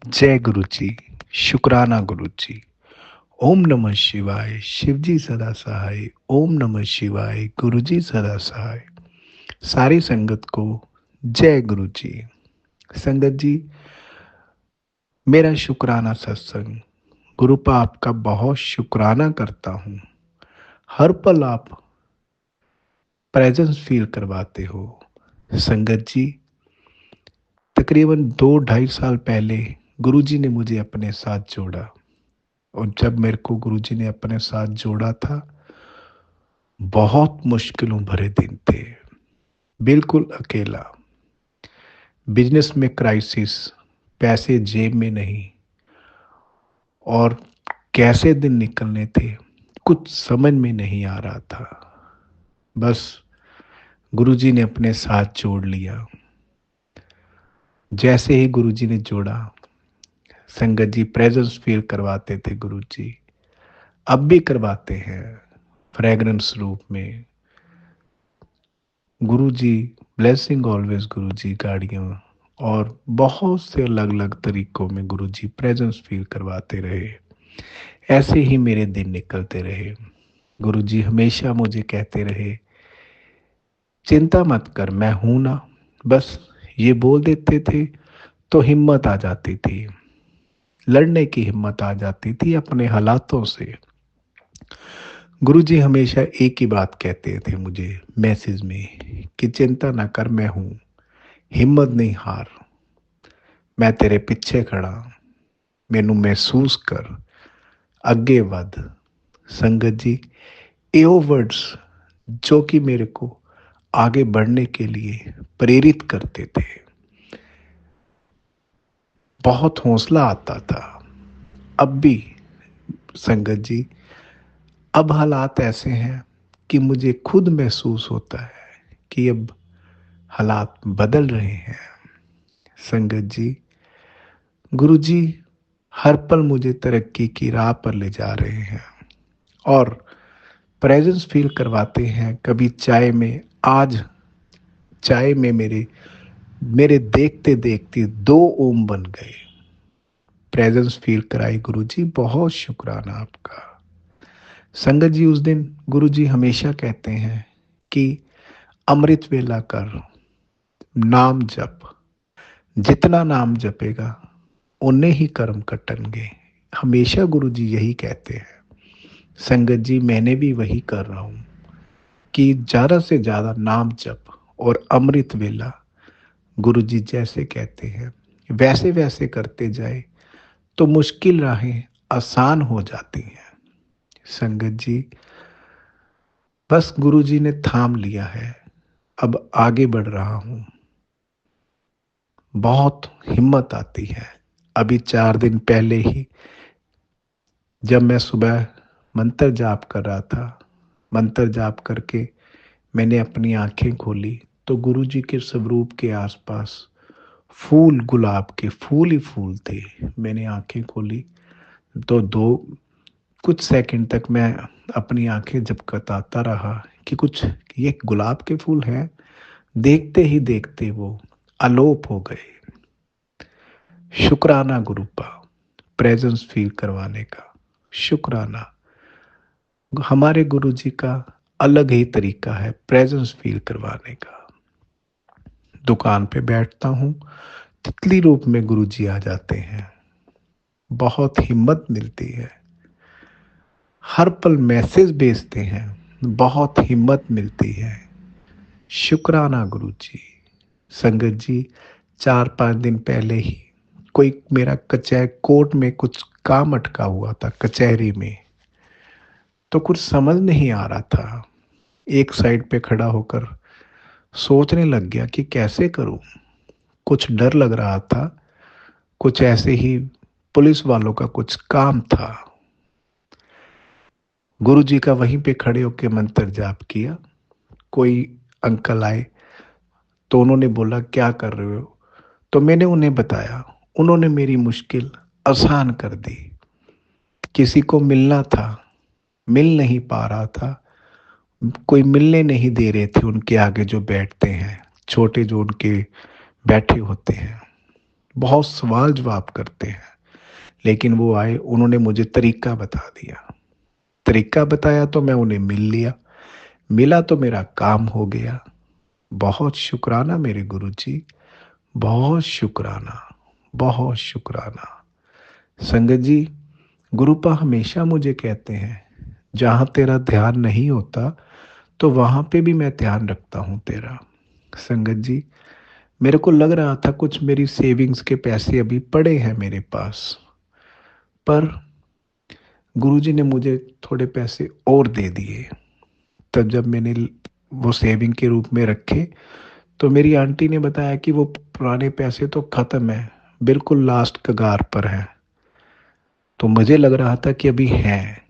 जय गुरु जी। शुक्राना गुरु जी। ओम नमः शिवाय। शिव जी सदा सहाय। ओम नमः शिवाय। गुरु जी सदा सहाय। सारी संगत को जय गुरु जी। संगत जी, मेरा शुक्राना सत्संग गुरु पाप का बहुत शुक्राना करता हूँ। हर पल आप प्रेजेंस फील करवाते हो। संगत जी, तकरीबन 2-2.5 साल पहले गुरुजी ने मुझे अपने साथ जोड़ा। और जब मेरे को गुरुजी ने अपने साथ जोड़ा था, बहुत मुश्किलों भरे दिन थे। बिल्कुल अकेला, बिजनेस में क्राइसिस, पैसे जेब में नहीं, और कैसे दिन निकलने थे कुछ समझ में नहीं आ रहा था। बस गुरुजी ने अपने साथ जोड़ लिया। जैसे ही गुरुजी ने जोड़ा, संगत जी प्रेजेंस फील करवाते थे गुरुजी। अब भी करवाते हैं फ्रेग्रेंस रूप में। गुरुजी ब्लेसिंग ऑलवेज गुरुजी गाड़ियों और बहुत से अलग अलग तरीकों में गुरुजी प्रेजेंस फील करवाते रहे। ऐसे ही मेरे दिन निकलते रहे। गुरुजी हमेशा मुझे कहते रहे, चिंता मत कर, मैं हूं ना। बस ये बोल देते थे तो हिम्मत आ जाती थी, लड़ने की हिम्मत आ जाती थी अपने हालातों से। गुरुजी हमेशा एक ही बात कहते थे मुझे मैसेज में कि चिंता ना कर, मैं हूं, हिम्मत नहीं हार, मैं तेरे पीछे खड़ा, मैनू महसूस कर, अगे वध। संगत जी, एओ वर्ड्स जो कि मेरे को आगे बढ़ने के लिए प्रेरित करते थे। बहुत हौसला आता था। अब भी संगत जी, अब हालात ऐसे हैं कि मुझे खुद महसूस होता है कि अब हालात बदल रहे हैं। संगत जी, गुरु जी हर पल मुझे तरक्की की राह पर ले जा रहे हैं और प्रेजेंस फील करवाते हैं। कभी चाय में, आज चाय में मेरे मेरे देखते देखते 2 ओम बन गए। प्रेजेंस फील कराई गुरु जी, बहुत शुक्राना आपका। संगत जी, उस दिन गुरु जी हमेशा कहते हैं कि अमृत वेला कर, नाम जप, जितना नाम जपेगा उन्ने ही कर्म कटणगे। हमेशा गुरु जी यही कहते हैं। संगत जी, मैंने भी वही कर रहा हूँ कि ज़्यादा से ज़्यादा नाम जप और अमृत वेला गुरु जी जैसे कहते हैं वैसे वैसे करते जाए तो मुश्किल राहें आसान हो जाती हैं। संगत जी, बस गुरु जी ने थाम लिया है, अब आगे बढ़ रहा हूँ। बहुत हिम्मत आती है। अभी 4 दिन पहले ही जब मैं सुबह मंत्र जाप कर रहा था, मंत्र जाप करके मैंने अपनी आंखें खोली तो गुरु जी के स्वरूप के आसपास फूल, गुलाब के फूल ही फूल थे। मैंने आंखें खोली तो दो कुछ सेकंड तक मैं अपनी आंखें झपकताता रहा कि कुछ ये गुलाब के फूल हैं। देखते ही देखते वो अलोप हो गए। शुक्राना गुरुपा, प्रेजेंस फील करवाने का शुक्राना। हमारे गुरु जी का अलग ही तरीका है प्रेजेंस फील करवाने का। दुकान पे बैठता हूँ, तितली रूप में गुरु जी आ जाते हैं। बहुत हिम्मत मिलती है। हर पल मैसेज भेजते हैं, बहुत हिम्मत मिलती है। शुक्राना गुरु जी। संगत जी, 4-5 दिन पहले ही कोई मेरा कचहरी कोर्ट में कुछ काम अटका हुआ था, कचहरी में। तो कुछ समझ नहीं आ रहा था। एक साइड पे खड़ा होकर सोचने लग गया कि कैसे करूं। कुछ डर लग रहा था। कुछ ऐसे ही पुलिस वालों का कुछ काम था। गुरु जी का वहीं पे खड़े होकर मंत्र जाप किया। कोई अंकल आए तो उन्होंने बोला, क्या कर रहे हो? तो मैंने उन्हें बताया। उन्होंने मेरी मुश्किल आसान कर दी। किसी को मिलना था, मिल नहीं पा रहा था। कोई मिलने नहीं दे रहे थे उनके आगे जो बैठते हैं, छोटे जो उनके बैठे होते हैं। बहुत सवाल जवाब करते हैं, लेकिन वो आए, उन्होंने मुझे तरीका बता दिया। तरीका बताया तो मैं उन्हें मिल लिया, मिला तो मेरा काम हो गया। बहुत शुक्राना मेरे गुरुजी, बहुत शुक्राना, बहुत शुक्राना। संगत जी, गुरुपा हमेशा मुझे कहते हैं, जहाँ तेरा ध्यान नहीं होता तो वहाँ पे भी मैं ध्यान रखता हूँ तेरा। संगत जी, मेरे को लग रहा था कुछ मेरी सेविंग्स के पैसे अभी पड़े हैं मेरे पास, पर गुरुजी ने मुझे थोड़े पैसे और दे दिए। तब जब मैंने वो सेविंग के रूप में रखे, तो मेरी आंटी ने बताया कि वो पुराने पैसे तो खत्म है, बिल्कुल लास्ट कगार पर है। तो मुझे लग रहा था कि अभी हैं,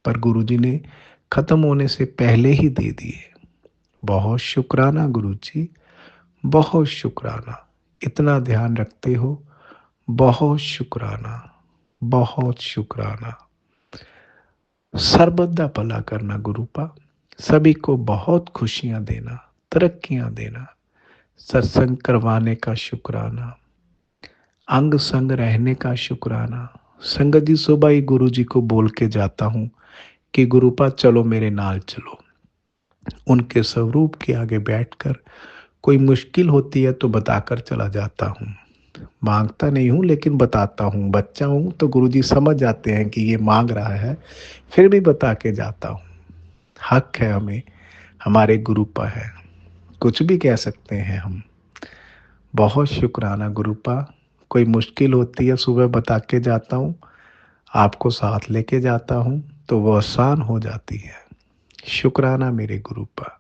पर गुरुजी ने खत्म होने से पहले ही दे दिए। बहुत शुक्राना गुरुजी, बहुत शुक्राना। इतना ध्यान रखते हो, बहुत शुक्राना, बहुत शुक्राना। सर्वदा भला करना गुरुपा, सभी को बहुत खुशियां देना, तरक्कियां देना। सत्संग करवाने का शुक्राना, अंग संग रहने का शुक्राना। संगत जी, सुबह ही गुरु जी को बोल के जाता हूँ कि गुरुपा चलो मेरे नाल चलो। उनके स्वरूप के आगे बैठकर कोई मुश्किल होती है तो बताकर चला जाता हूँ। मांगता नहीं हूँ लेकिन बताता हूँ। बच्चा हूँ तो गुरुजी समझ जाते हैं कि ये मांग रहा है, फिर भी बता के जाता हूँ। हक है हमें, हमारे गुरुपा है, कुछ भी कह सकते हैं हम। बहुत शुक्राना गुरुपा। कोई मुश्किल होती है सुबह बता के जाता हूँ, आपको साथ लेके जाता हूँ तो वो आसान हो जाती है। शुक्राना मेरे गुरुपा,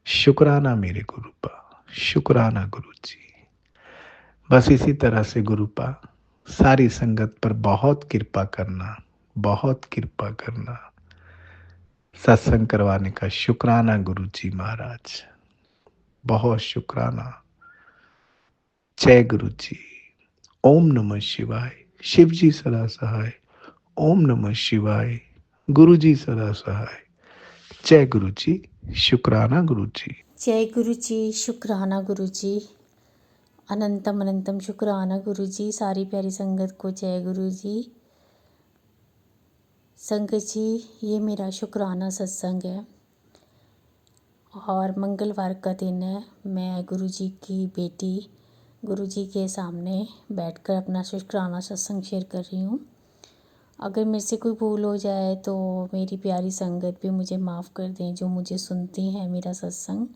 शुक्राना मेरे गुरुपा, शुक्राना गुरु जी। बस इसी तरह से गुरुपा सारी संगत पर बहुत कृपा करना, बहुत कृपा करना। सत्संग करवाने का शुक्राना गुरु जी महाराज, बहुत शुक्राना। जय गुरु जी। ओम नमः शिवाय। शिव जी सदा सहाय। ओम नमः शिवाय। गुरु जी सदा सहाय। जय गुरु जी। शुक्राना गुरु जी। जय गुरु जी, शुक्राना गुरु जी, अनंतम अनंतम शुक्राना गुरु जी। सारी प्यारी संगत को जय गुरु जी। संगत जी, ये मेरा शुक्राना सत्संग है और मंगलवार का दिन है। मैं गुरु जी की बेटी गुरु जी के सामने बैठकर अपना शुक्राना सत्संग शेयर कर रही हूँ। अगर मेरे से कोई भूल हो जाए तो मेरी प्यारी संगत भी मुझे माफ़ कर दें, जो मुझे सुनती हैं मेरा सत्संग,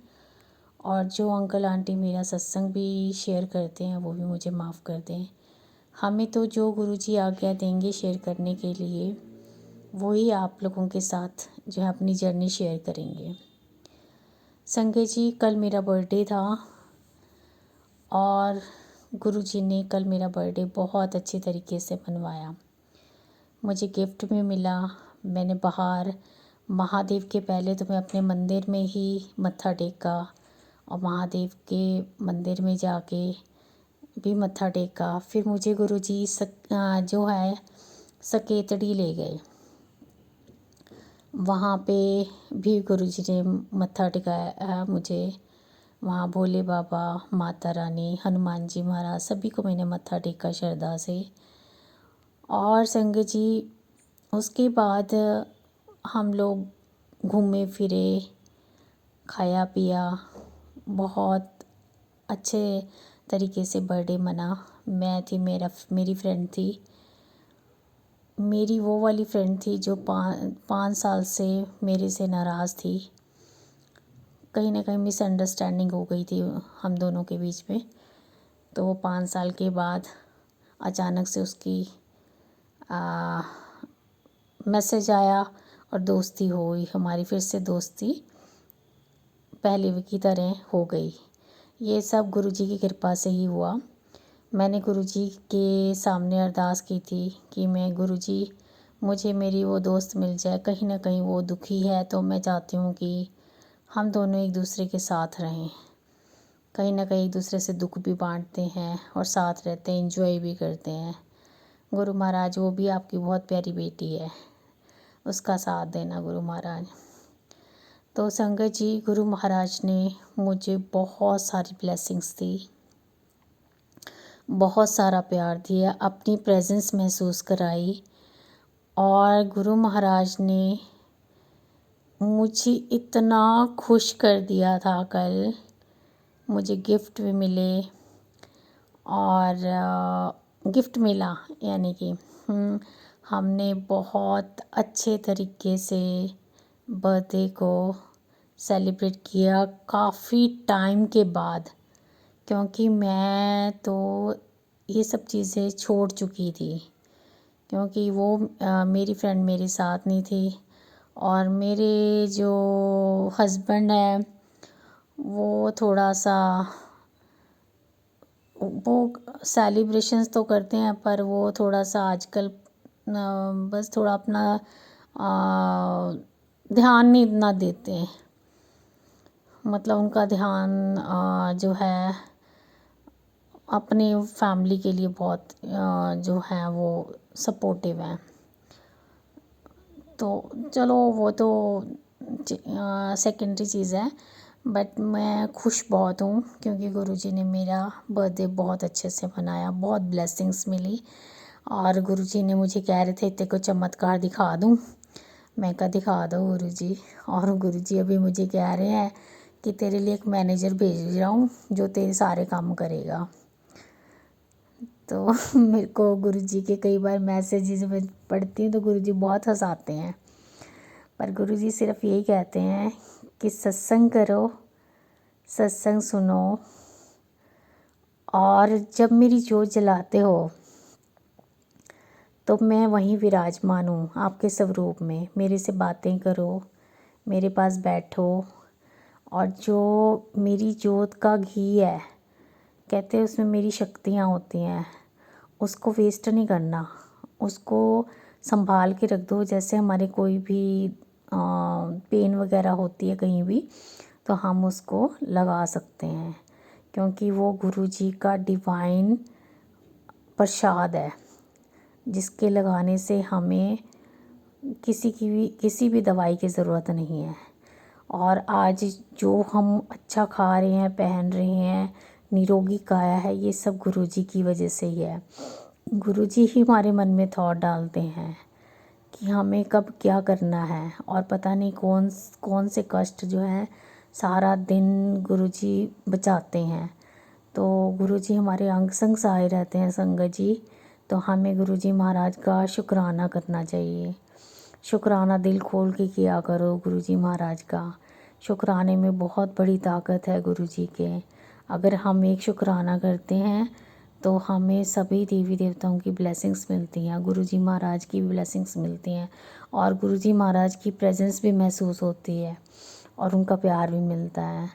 और जो अंकल आंटी मेरा सत्संग भी शेयर करते हैं वो भी मुझे माफ़ कर दें। हमें तो जो गुरुजी आज्ञा देंगे शेयर करने के लिए, वही आप लोगों के साथ जो है अपनी जर्नी शेयर करेंगे। संगत जी, कल मेरा बर्थडे था और गुरुजी ने कल मेरा बर्थडे बहुत अच्छे तरीके से मनवाया। मुझे गिफ्ट भी मिला। मैंने बाहर महादेव के पहले तो मैं अपने मंदिर में ही मत्था टेका और महादेव के मंदिर में जाके भी मत्था टेका। फिर मुझे गुरुजी जो है सकेतड़ी ले गए। वहाँ पे भी गुरुजी ने मत्था टेकाया मुझे। वहाँ भोले बाबा, माता रानी, हनुमान जी महाराज, सभी को मैंने मत्था टेका श्रद्धा से। और संगत जी, उसके बाद हम लोग घूमे फिरे, खाया पिया, बहुत अच्छे तरीके से बर्थडे मना। मैं थी, मेरी फ्रेंड थी, मेरी वो वाली फ्रेंड थी जो 5 साल से मेरे से नाराज़ थी। कहीं ना कहीं मिसअंडरस्टैंडिंग हो गई थी हम दोनों के बीच में। तो वो 5 साल के बाद अचानक से उसकी मैसेज आया और दोस्ती हो गई हमारी। फिर से दोस्ती पहले की तरह हो गई। ये सब गुरुजी की कृपा से ही हुआ। मैंने गुरुजी के सामने अरदास की थी कि मैं गुरुजी, मुझे मेरी वो दोस्त मिल जाए। कहीं ना कहीं वो दुखी है तो मैं चाहती हूँ कि हम दोनों एक दूसरे के साथ रहें। कहीं ना कहीं एक दूसरे से दुख भी बांटते हैं और साथ रहते हैं, एंजॉय भी करते हैं। गुरु महाराज, वो भी आपकी बहुत प्यारी बेटी है, उसका साथ देना गुरु महाराज। तो संगत जी, गुरु महाराज ने मुझे बहुत सारी ब्लेसिंग्स दी। बहुत सारा प्यार दिया, अपनी प्रेजेंस महसूस कराई। और गुरु महाराज ने मुझे इतना खुश कर दिया था कल, मुझे गिफ्ट भी मिले और गिफ्ट मिला, यानी कि हमने बहुत अच्छे तरीके से बर्थडे को सेलिब्रेट किया काफ़ी टाइम के बाद, क्योंकि मैं तो ये सब चीज़ें छोड़ चुकी थी, क्योंकि वो मेरी फ्रेंड मेरे साथ नहीं थी। और मेरे जो हस्बैंड है वो थोड़ा सा, वो सेलिब्रेशंस तो करते हैं पर वो थोड़ा सा आजकल बस थोड़ा अपना ध्यान नहीं इतना देते हैं। मतलब उनका ध्यान जो है अपने फैमिली के लिए बहुत जो है वो सपोर्टिव हैं। तो चलो वो तो सेकेंडरी चीज़ है, बट मैं खुश बहुत हूँ क्योंकि गुरुजी ने मेरा बर्थडे बहुत अच्छे से मनाया, बहुत ब्लेसिंग्स मिली। और गुरुजी ने मुझे कह रहे थे तेरे को चमत्कार दिखा दूँ, मैं कहा दिखा दो गुरुजी। और गुरुजी अभी मुझे कह रहे हैं कि तेरे लिए एक मैनेजर भेज रहा हूँ जो तेरे सारे काम करेगा। तो मेरे को गुरुजी के कई बार मैसेजेस में पढ़ती हूँ तो गुरुजी बहुत हंसाते हैं, पर गुरुजी सिर्फ यही कहते हैं कि सत्संग करो, सत्संग सुनो, और जब मेरी जोत जलाते हो तो मैं वहीं विराजमान हूँ आपके स्वरूप में। मेरे से बातें करो, मेरे पास बैठो, और जो मेरी जोत का घी है, कहते हैं उसमें मेरी शक्तियाँ होती हैं, उसको वेस्ट नहीं करना, उसको संभाल के रख दो। जैसे हमारे कोई भी पेन वगैरह होती है कहीं भी, तो हम उसको लगा सकते हैं, क्योंकि वो गुरुजी का डिवाइन प्रसाद है, जिसके लगाने से हमें किसी भी दवाई की ज़रूरत नहीं है। और आज जो हम अच्छा खा रहे हैं, पहन रहे हैं, निरोगी काया है, ये सब गुरुजी की वजह से ही है। गुरुजी ही हमारे मन में थॉट डालते हैं कि हमें कब क्या करना है, और पता नहीं कौन कौन से कष्ट जो है सारा दिन गुरुजी बचाते हैं। तो गुरुजी हमारे अंग संग सहाय रहते हैं संगत जी। तो हमें गुरुजी महाराज का शुक्राना करना चाहिए, शुक्राना दिल खोल के किया करो गुरुजी महाराज का। शुक्राने में बहुत बड़ी ताकत है गुरुजी के। अगर हम एक शुक्राना करते हैं तो हमें सभी देवी देवताओं की ब्लेसिंग्स मिलती हैं, गुरुजी महाराज की ब्लेसिंग्स मिलती हैं, और गुरुजी महाराज की प्रेजेंस भी महसूस होती है और उनका प्यार भी मिलता है।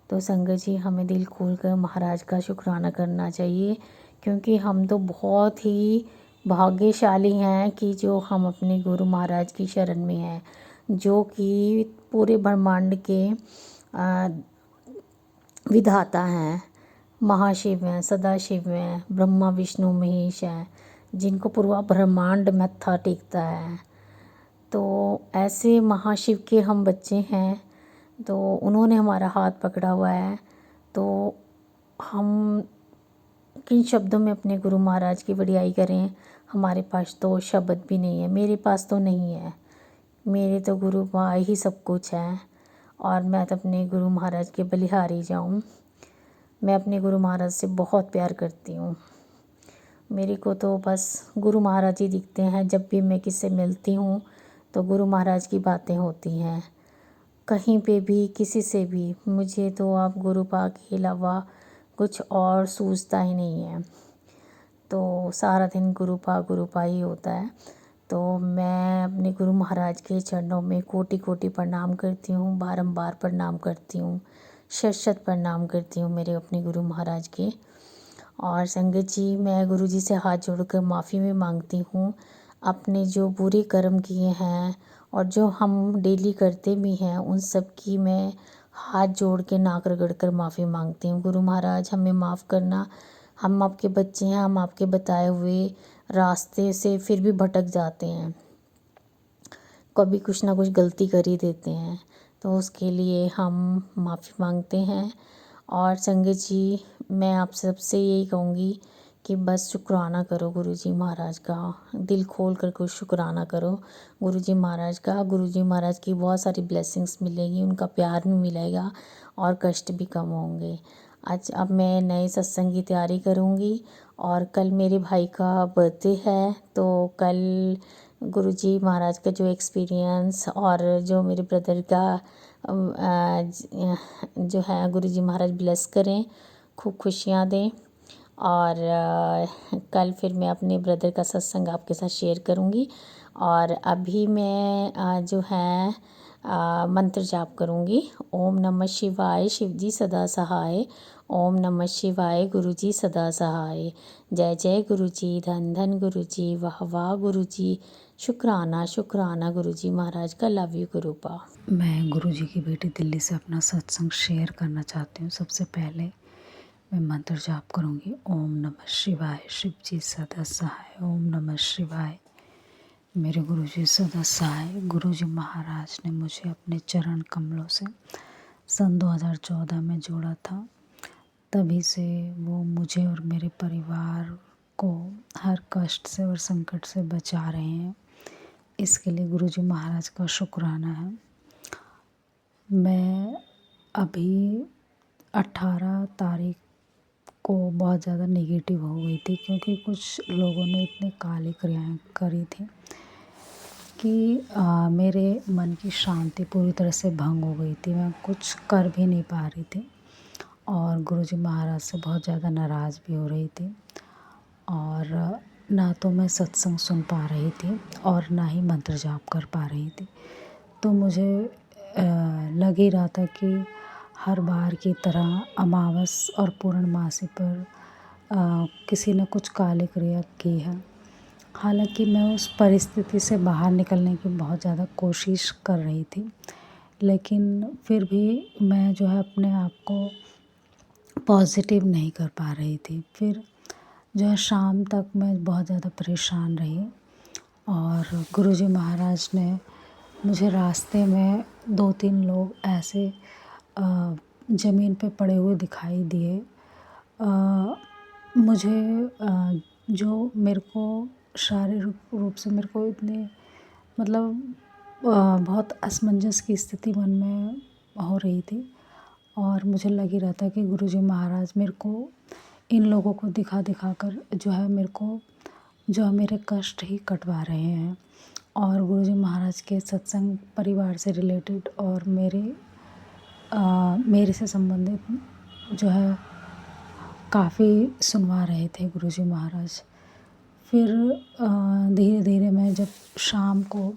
तो संगत जी हमें दिल खोल कर महाराज का शुक्राना करना चाहिए, क्योंकि हम तो बहुत ही भाग्यशाली हैं कि जो हम अपने गुरु महाराज की शरण में हैं, जो कि पूरे ब्रह्मांड के विधाता हैं, महाशिव हैं, सदाशिव हैं, ब्रह्मा विष्णु महेश हैं, जिनको पूरा ब्रह्मांड मत्था टेकता है। तो ऐसे महाशिव के हम बच्चे हैं, तो उन्होंने हमारा हाथ पकड़ा हुआ है। तो हम किन शब्दों में अपने गुरु महाराज की बड़ाई करें? हमारे पास तो शब्द भी नहीं है, मेरे पास तो नहीं है। मेरे तो गुरु माँ ही सब कुछ है, और मैं तो अपने गुरु महाराज के बलिहारी जाऊँ। मैं अपने गुरु महाराज से बहुत प्यार करती हूँ। मेरे को तो बस गुरु महाराज ही दिखते हैं। जब भी मैं किससे मिलती हूँ तो गुरु महाराज की बातें होती हैं, कहीं पे भी किसी से भी। मुझे तो आप गुरु पाक के अलावा कुछ और सूझता ही नहीं है। तो सारा दिन गुरु पा ही होता है। तो मैं अपने गुरु महाराज के चरणों में कोटि कोटि प्रणाम करती हूँ, बारंबार प्रणाम करती हूँ, शत शत प्रणाम करती हूँ मेरे अपने गुरु महाराज के। और संगत जी मैं गुरु जी से हाथ जोड़कर माफ़ी भी मांगती हूँ, अपने जो बुरे कर्म किए हैं और जो हम डेली करते भी हैं, उन सब की मैं हाथ जोड़ के नाक रगड़ कर माफ़ी मांगती हूँ। गुरु महाराज हमें माफ़ करना, हम आपके बच्चे हैं, हम आपके बताए हुए रास्ते से फिर भी भटक जाते हैं, कभी कुछ ना कुछ गलती कर ही देते हैं, तो उसके लिए हम माफ़ी मांगते हैं। और संगत जी मैं आप सबसे यही कहूँगी कि बस शुक्राना करो गुरुजी महाराज का, दिल खोल कर कुछ शुक्राना करो गुरुजी महाराज का। गुरुजी महाराज की बहुत सारी ब्लेसिंग्स मिलेगी, उनका प्यार भी मिलेगा और कष्ट भी कम होंगे। आज अब मैं नए सत्संग की तैयारी करूँगी और कल मेरे भाई का बर्थडे है, तो कल गुरुजी महाराज का जो एक्सपीरियंस और जो मेरे ब्रदर का जो है, गुरुजी महाराज ब्लेस करें, खूब खुशियाँ दें। और कल फिर मैं अपने ब्रदर का सत्संग आपके साथ शेयर करूँगी। और अभी मैं जो है मंत्र जाप करूँगी। ओम नमः शिवाय, शिवजी सदा सहाय। ओम नमः शिवाय, गुरुजी सदा सहाय। जय जय गुरुजी, धन धन गुरुजी, वाह वाह गुरुजी, शुक्राना शुक्राना गुरुजी महाराज का। Love you गुरुपा। मैं गुरुजी की बेटी दिल्ली से अपना सत्संग शेयर करना चाहती हूँ। सबसे पहले मैं मंत्र जाप करूँगी। ओम नमः शिवाय, शिव जी सदा सहाय। ओम नमः शिवाय, मेरे गुरुजी सदा सहाय। गुरुजी महाराज ने मुझे अपने चरण कमलों से सन 2014 में जोड़ा था। तभी से वो मुझे और मेरे परिवार को हर कष्ट से और संकट से बचा रहे हैं। इसके लिए गुरुजी महाराज का शुक्राना है। मैं अभी 18 तारीख को बहुत ज़्यादा नेगेटिव हो गई थी, क्योंकि कुछ लोगों ने इतनी काली क्रियाएं करी थी कि मेरे मन की शांति पूरी तरह से भंग हो गई थी। मैं कुछ कर भी नहीं पा रही थी और गुरुजी महाराज से बहुत ज़्यादा नाराज़ भी हो रही थी। और ना तो मैं सत्संग सुन पा रही थी और ना ही मंत्र जाप कर पा रही थी। तो मुझे लग ही रहा था कि हर बार की तरह अमावस और पूर्णमासी पर किसी ने कुछ काली क्रिया की है। हालांकि मैं उस परिस्थिति से बाहर निकलने की बहुत ज़्यादा कोशिश कर रही थी, लेकिन फिर भी मैं जो है अपने आप को पॉजिटिव नहीं कर पा रही थी। फिर जो है शाम तक मैं बहुत ज़्यादा परेशान रही और गुरुजी महाराज ने मुझे रास्ते में 2-3 लोग ऐसे ज़मीन पे पड़े हुए दिखाई दिए। मुझे जो मेरे को शारीरिक रूप से मेरे को इतने मतलब बहुत असमंजस की स्थिति मन में हो रही थी और मुझे लग ही रहा था कि गुरुजी महाराज मेरे को इन लोगों को दिखा दिखा कर जो है मेरे को जो है मेरे कष्ट ही कटवा रहे हैं। और गुरुजी महाराज के सत्संग परिवार से रिलेटेड और मेरे से संबंधित जो है काफ़ी सुनवा रहे थे गुरुजी महाराज। फिर धीरे धीरे मैं जब शाम को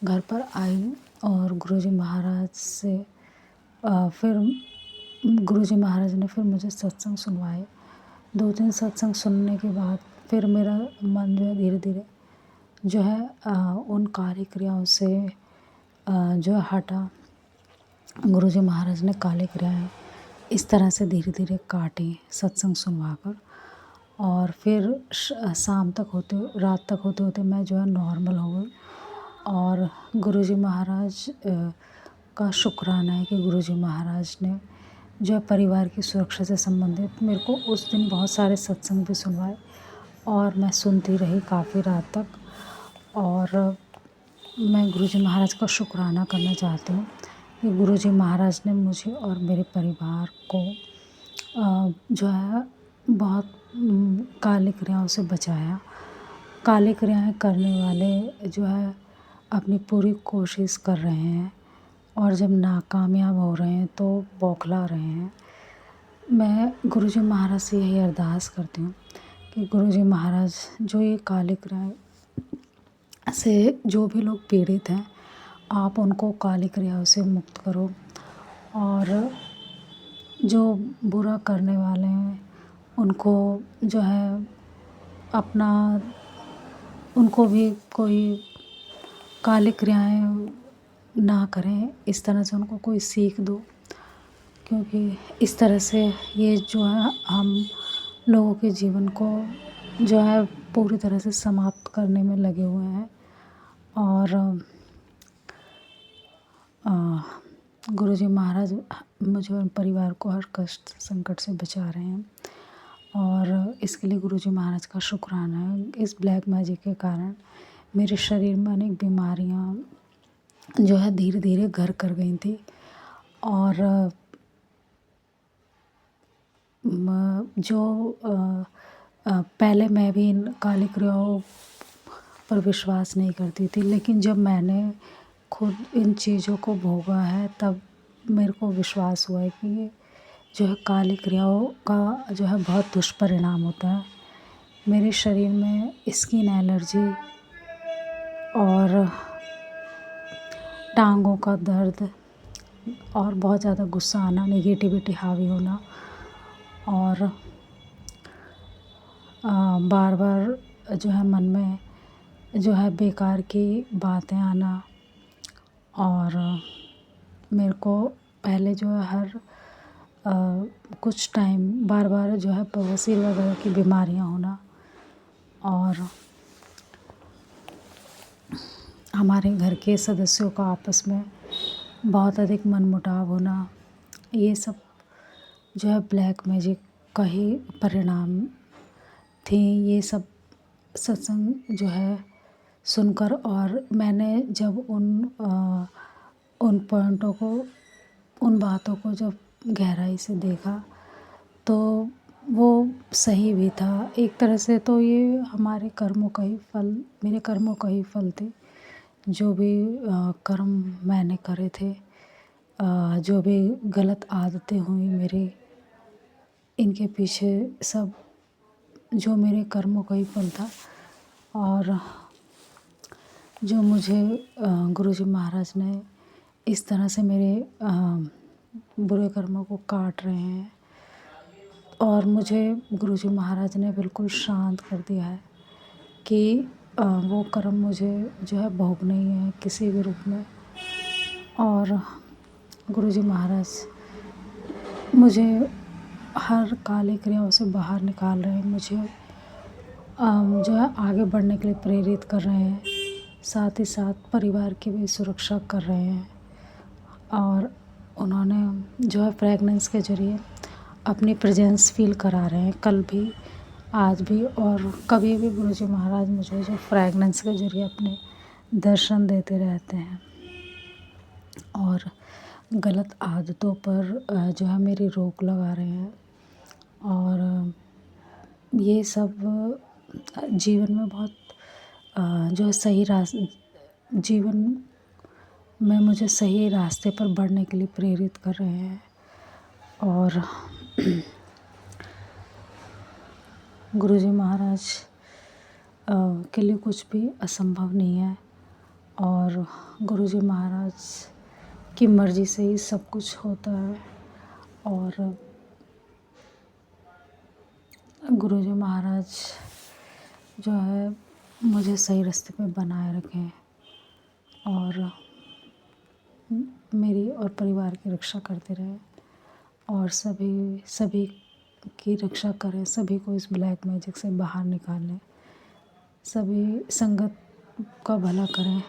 घर पर आई और गुरुजी महाराज से फिर गुरुजी महाराज ने फिर मुझे सत्संग सुनवाए। 2-3 सत्संग सुनने के बाद फिर मेरा मन जो है धीरे धीरे जो है उन कार्य क्रियाओं से जो है हटा। गुरुजी महाराज ने काली क्रियाएं इस तरह से धीरे धीरे काटी सत्संग सुनवा कर। और फिर शाम तक रात तक होते होते मैं जो है नॉर्मल हो गई। और गुरुजी महाराज का शुक्राना है कि गुरुजी महाराज ने जो है परिवार की सुरक्षा से संबंधित मेरे को उस दिन बहुत सारे सत्संग भी सुनवाए और मैं सुनती रही काफ़ी रात तक। और मैं गुरुजी महाराज का शुक्राना करना चाहती हूँ कि गुरुजी महाराज ने मुझे और मेरे परिवार को जो है बहुत काली क्रियाओं से बचाया। काली क्रियाएं करने वाले जो है अपनी पूरी कोशिश कर रहे हैं और जब नाकामयाब हो रहे हैं तो बौखला रहे हैं। मैं गुरुजी महाराज से यही अरदास करती हूँ कि गुरुजी महाराज जो ये काली क्रियाएं से जो भी लोग पीड़ित हैं, आप उनको काली क्रियाओं से मुक्त करो। और जो बुरा करने वाले हैं उनको जो है अपना उनको भी कोई काली क्रियाएं ना करें, इस तरह से उनको कोई सीख दो। क्योंकि इस तरह से ये जो है हम लोगों के जीवन को जो है पूरी तरह से समाप्त करने में लगे हुए हैं। और गुरुजी महाराज मुझे और परिवार को हर कष्ट संकट से बचा रहे हैं। और इसके लिए गुरुजी महाराज का शुक्राना है। इस ब्लैक मैजिक के कारण मेरे शरीर में अनेक बीमारियां जो है धीरे धीरे घर कर गई थी। और पहले मैं भी इन काली क्रियाओं पर विश्वास नहीं करती थी, लेकिन जब मैंने खुद इन चीज़ों को भोगा है तब मेरे को विश्वास हुआ है कि ये जो है काली क्रियाओं का जो है बहुत दुष्परिणाम होता है। मेरे शरीर में स्किन एलर्जी और टांगों का दर्द और बहुत ज़्यादा गुस्सा आना, नेगेटिविटी हावी होना और बार बार जो है मन में जो है बेकार की बातें आना। और मेरे को पहले जो है हर कुछ टाइम बार बार जो है बवासीर वगैरह की बीमारियां होना और हमारे घर के सदस्यों का आपस में बहुत अधिक मनमुटाव होना, ये सब जो है ब्लैक मैजिक का ही परिणाम थे। ये सब सत्संग जो है सुनकर और मैंने जब उन पॉइंटों को, उन बातों को जब गहराई से देखा तो वो सही भी था। एक तरह से तो ये हमारे कर्मों का ही फल, मेरे कर्मों का ही फल थे। जो भी कर्म मैंने करे थे, जो भी गलत आदतें हुई मेरी, इनके पीछे सब जो मेरे कर्मों का ही फल था। और जो मुझे गुरुजी महाराज ने इस तरह से मेरे बुरे कर्मों को काट रहे हैं और मुझे गुरुजी महाराज ने बिल्कुल शांत कर दिया है कि वो कर्म मुझे जो है भोगना ही है किसी भी रूप में। और गुरुजी महाराज मुझे हर काली क्रियाओं से बाहर निकाल रहे हैं, मुझे जो है आगे बढ़ने के लिए प्रेरित कर रहे हैं, साथ ही साथ परिवार की भी सुरक्षा कर रहे हैं। और उन्होंने जो है फ्रेगनेंस के ज़रिए अपनी प्रेजेंस फील करा रहे हैं, कल भी आज भी और कभी भी गुरुजी महाराज मुझे जो फ्रेगनेंस के ज़रिए अपने दर्शन देते रहते हैं और गलत आदतों पर जो है मेरी रोक लगा रहे हैं। और ये सब जीवन में बहुत जो सही जीवन में मुझे सही रास्ते पर बढ़ने के लिए प्रेरित कर रहे हैं। और गुरुजी महाराज के लिए कुछ भी असंभव नहीं है और गुरुजी महाराज की मर्ज़ी से ही सब कुछ होता है। और गुरुजी महाराज जो है मुझे सही रास्ते पे बनाए रखें और मेरी और परिवार की रक्षा करते रहें और सभी की रक्षा करें, सभी को इस ब्लैक मैजिक से बाहर निकालें, सभी संगत का भला करें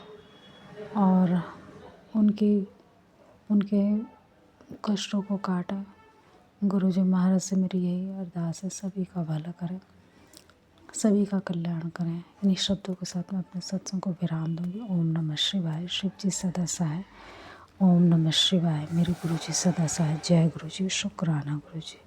और उनके कष्टों को काटें। गुरुजी महाराज से मेरी यही अरदास है, सभी का भला करें, सभी का कल्याण करें। इन्हीं शब्दों के साथ मैं अपने सत्संग को विराम दूंगी। ओम नमः शिवाय। शिव जी सदा सहाय। ओम नमः शिवाय। मेरे गुरुजी सदा सहाय। जय गुरुजी। शुक्राना गुरुजी।